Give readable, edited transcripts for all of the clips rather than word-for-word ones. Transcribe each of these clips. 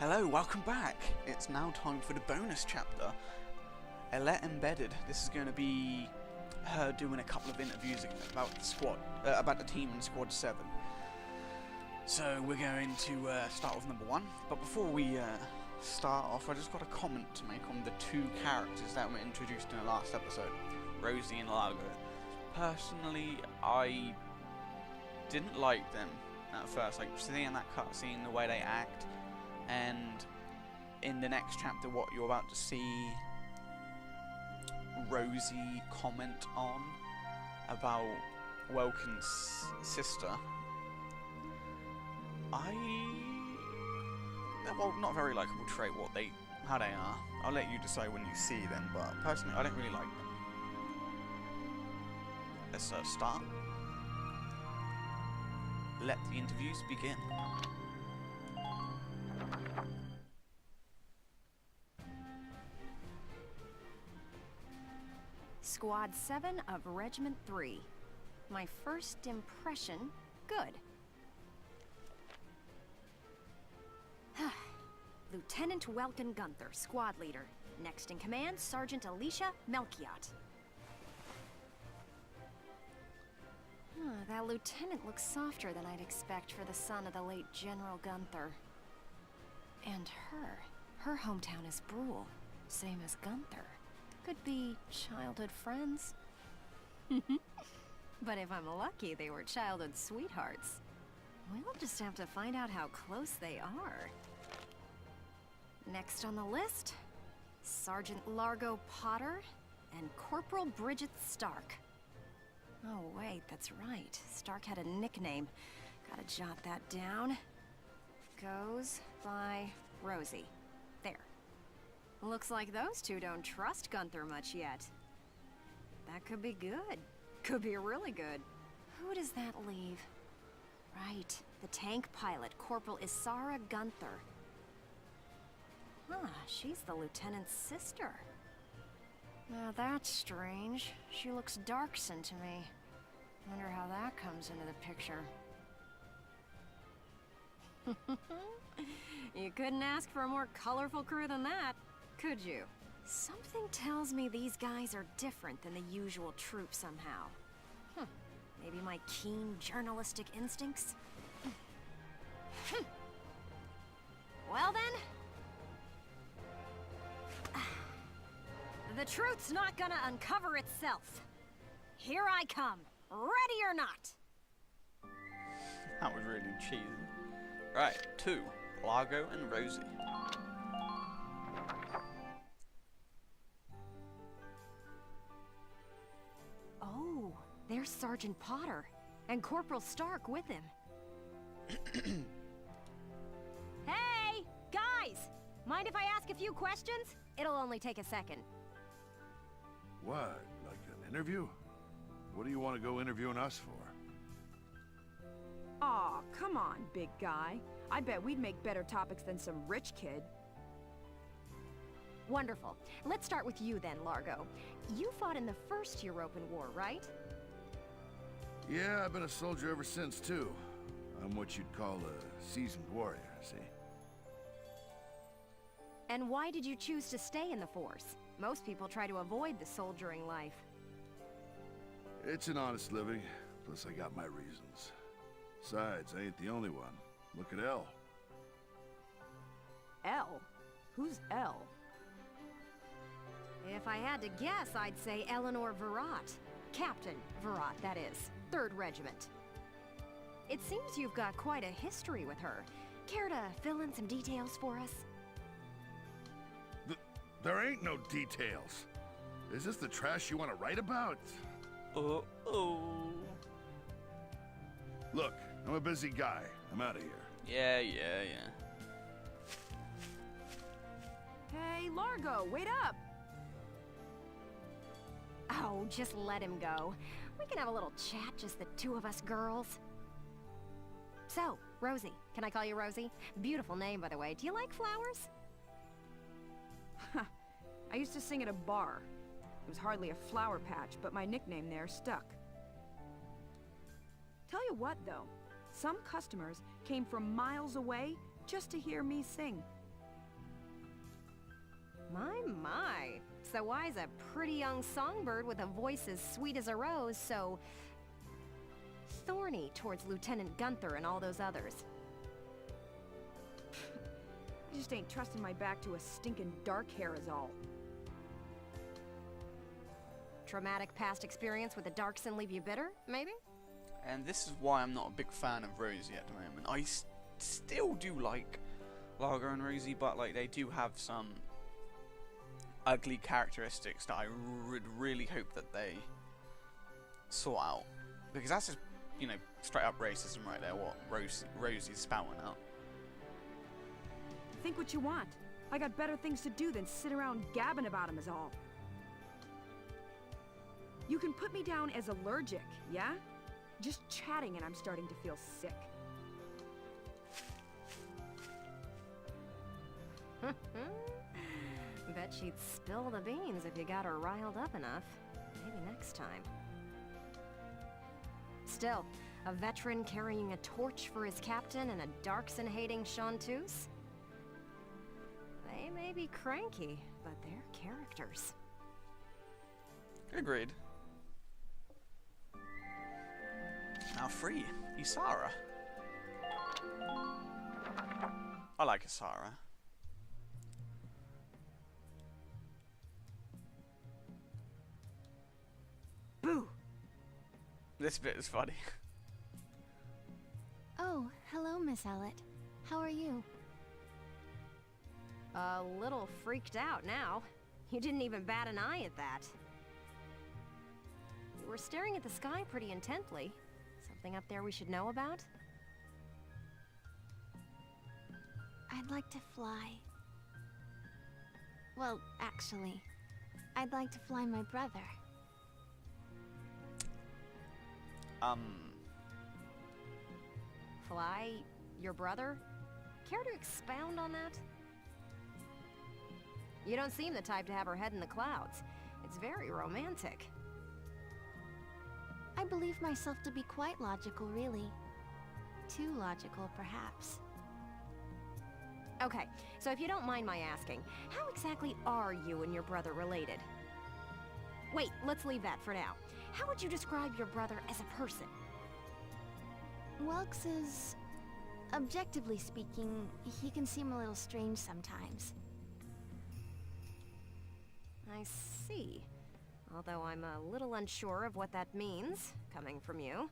Hello, welcome back! It's now time for the bonus chapter. Ellet Embedded. This is going to be her doing a couple of interviews about the squad, about the team in Squad 7. So we're going to start with number 1. But before we start off, I just got a comment to make on the two characters that were introduced in the last episode, Rosie and Largo. Personally, I didn't like them at first, like seeing that cutscene, the way they act, and in the next chapter what you're about to see Rosie comment on about Welkin's sister. They're, well, not a very likeable trait how they are. I'll let you decide when you see them, but personally I don't really like them. Let's start. Let the interviews begin. Squad 7 of Regiment 3. My first impression, good. Lieutenant Welkin Gunther, squad leader. Next in command, Sergeant Alicia Melchiot. That lieutenant looks softer than I'd expect for the son of the late General Gunther. And her hometown is Brule, same as Gunther. Could be childhood friends. But if I'm lucky, they were childhood sweethearts. We'll just have to find out how close they are. Next on the list, Sergeant Largo Potter and Corporal Bridget Stark. Oh wait, that's right. Stark had a nickname. Gotta jot that down. Goes by Rosie. There. Looks like those two don't trust Gunther much yet. That could be good. Could be really good. Who does that leave? Right, the tank pilot, Corporal Isara Gunther. She's the lieutenant's sister. Now that's strange. She looks dark-skinned to me. Wonder how that comes into the picture. You couldn't ask for a more colorful crew than that, could you? Something tells me these guys are different than the usual troop somehow. Maybe my keen journalistic instincts? Well then... the truth's not gonna uncover itself. Here I come, ready or not. That was really cheesy. Right, 2. Largo and Rosie. Oh, there's Sergeant Potter, and Corporal Stark with him. Hey, guys! Mind if I ask a few questions? It'll only take a second. What, like an interview? What do you want to go interviewing us for? Aw, come on, big guy. I bet we'd make better topics than some rich kid. Wonderful. Let's start with you then, Largo. You fought in the first European War, right? Yeah, I've been a soldier ever since, too. I'm what you'd call a seasoned warrior, see? And why did you choose to stay in the force? Most people try to avoid the soldiering life. It's an honest living, plus I got my reasons. Besides, I ain't the only one. Look at Elle. Elle? Who's Elle? If I had to guess, I'd say Eleanor Virat. Captain Virat, that is. 3rd Regiment. It seems you've got quite a history with her. Care to fill in some details for us? There ain't no details. Is this the trash you want to write about? Uh-oh. Look, I'm a busy guy. I'm out of here. Yeah. Hey, Largo, wait up! Oh, just let him go. We can have a little chat, just the two of us girls. So, Rosie. Can I call you Rosie? Beautiful name, by the way. Do you like flowers? I used to sing at a bar. It was hardly a flower patch, but my nickname there stuck. Tell you what, though. Some customers came from miles away just to hear me sing. My. So why's a pretty young songbird with a voice as sweet as a rose so thorny towards Lieutenant Gunther and all those others? I just ain't trusting my back to a stinking dark hair is all. Traumatic past experience with the Darkson leave you bitter, maybe? And this is why I'm not a big fan of Rosie at the moment. I still do like Largo and Rosie, but like they do have some ugly characteristics that I would really hope that they sort out. Because that's just, you know, straight up racism right there, what Rosie's spouting out. Think what you want. I got better things to do than sit around gabbing about him is all. You can put me down as allergic, yeah? Just chatting and I'm starting to feel sick. Bet she'd spill the beans if you got her riled up enough. Maybe next time. Still, a veteran carrying a torch for his captain and a Darkson-hating chanteuse? They may be cranky, but they're characters. Agreed. Now free, Isara. I like Isara. Boo! This bit is funny. Oh, hello, Miss Ellet. How are you? A little freaked out now. You didn't even bat an eye at that. You were staring at the sky pretty intently. Something up there we should know about? I'd like to fly. Well, actually, I'd like to fly my brother. Fly your brother? Care to expound on that? You don't seem the type to have her head in the clouds. It's very romantic. I believe myself to be quite logical, really. Too logical, perhaps. Okay, so if you don't mind my asking, how exactly are you and your brother related? Wait, let's leave that for now. How would you describe your brother as a person? Welks is... objectively speaking, he can seem a little strange sometimes. I see. Although I'm a little unsure of what that means, coming from you.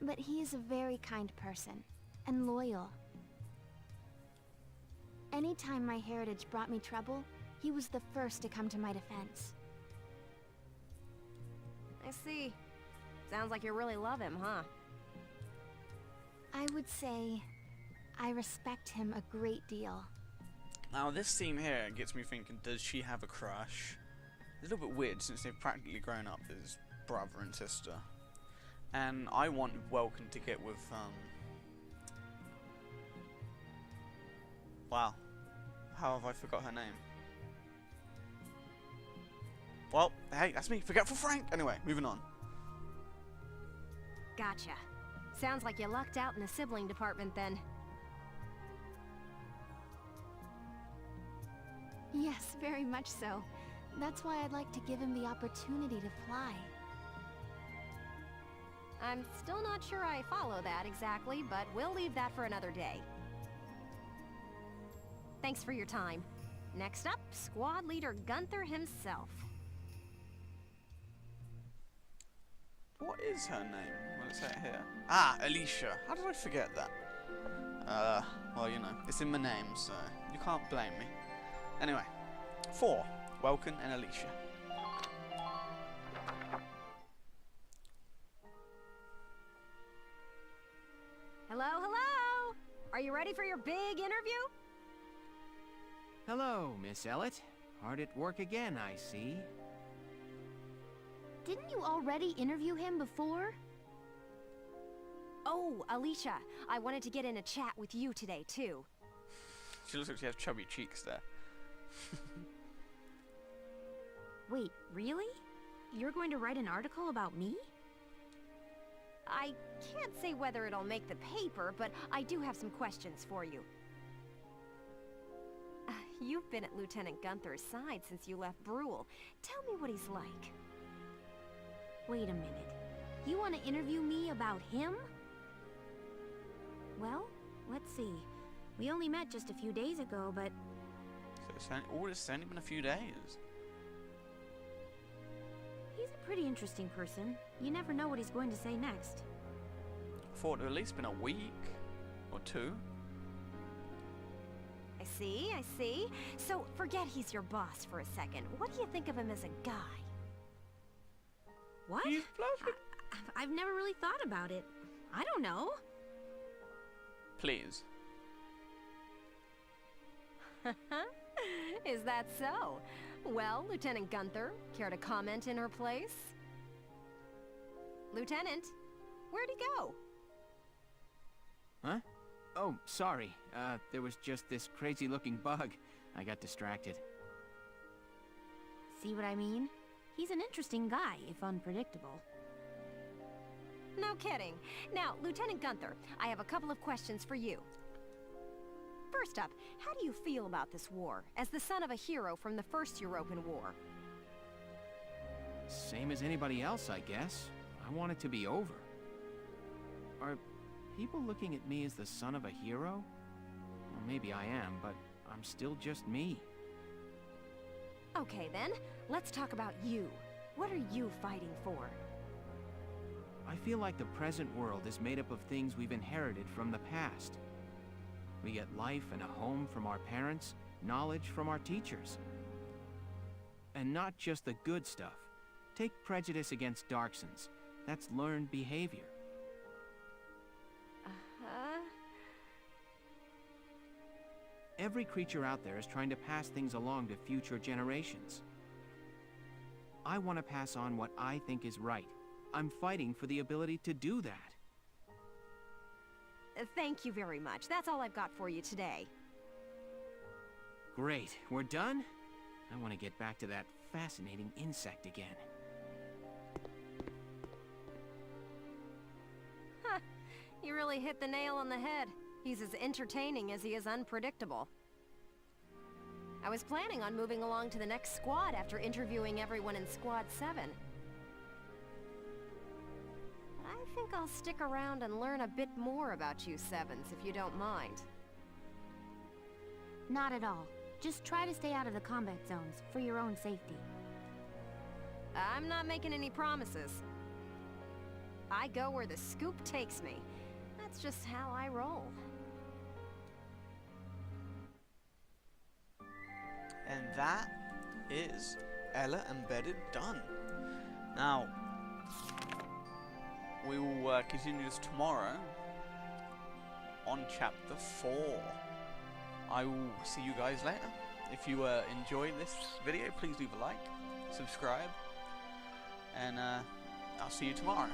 But he is a very kind person, and loyal. Anytime my heritage brought me trouble, he was the first to come to my defense. I see. Sounds like you really love him, huh? I would say I respect him a great deal. Now this scene here gets me thinking, does she have a crush? It's a little bit weird since they've practically grown up as brother and sister. And I want Welcome to get with, wow. How have I forgot her name? Well, hey, that's me, Forgetful Frank! Anyway, moving on. Gotcha. Sounds like you lucked out in the sibling department then. Yes, very much so. That's why I'd like to give him the opportunity to fly. I'm still not sure I follow that exactly, but we'll leave that for another day. Thanks for your time. Next up, Squad Leader Gunther himself. What is her name? Well, it's out here. Ah, Alicia. How did I forget that? Well, you know, it's in my name, so you can't blame me. Anyway, 4. Welcome and Alicia. Hello, hello! Are you ready for your big interview? Hello, Miss Ellet. Hard at work again, I see. Didn't you already interview him before? Oh, Alicia, I wanted to get in a chat with you today, too. She looks like she has chubby cheeks there. Wait, really? You're going to write an article about me? I can't say whether it'll make the paper, but I do have some questions for you. You've been at Lieutenant Gunther's side since you left Brule. Tell me what he's like. Wait a minute. You want to interview me about him? Well, let's see. We only met just a few days ago, but... So it's only been a few days. he's a pretty interesting person. You never know what he's going to say next. I thought it had at least been a week or two. I see. So, forget he's your boss for a second. What do you think of him as a guy? What? He's fluffy. I've never really thought about it. I don't know. Please. Is that so? Well, Lieutenant Gunther, care to comment in her place? Lieutenant, where'd he go? Huh? Oh, sorry. There was just this crazy-looking bug. I got distracted. See what I mean? He's an interesting guy, if unpredictable. No kidding. Now, Lieutenant Gunther, I have a couple of questions for you. First up, how do you feel about this war, as the son of a hero from the First European War? Same as anybody else, I guess. I want it to be over. Are people looking at me as the son of a hero? Well, maybe I am, but I'm still just me. Okay then, let's talk about you. What are you fighting for? I feel like the present world is made up of things we've inherited from the past. We get life and a home from our parents, knowledge from our teachers. And not just the good stuff. Take prejudice against Darksons. That's learned behavior. Every creature out there is trying to pass things along to future generations. I want to pass on what I think is right. I'm fighting for the ability to do that. Thank you very much. That's all I've got for you today. Great. We're done? I want to get back to that fascinating insect again. You really hit the nail on the head. He's as entertaining as he is unpredictable. I was planning on moving along to the next squad after interviewing everyone in Squad 7. I think I'll stick around and learn a bit more about you Sevens, if you don't mind. Not at all. Just try to stay out of the combat zones, for your own safety. I'm not making any promises. I go where the scoop takes me. That's just how I roll. And that is Ellet Embedded done. Now, we will continue this tomorrow on Chapter 4. I will see you guys later. If you enjoyed this video, please leave a like, subscribe, and I'll see you tomorrow.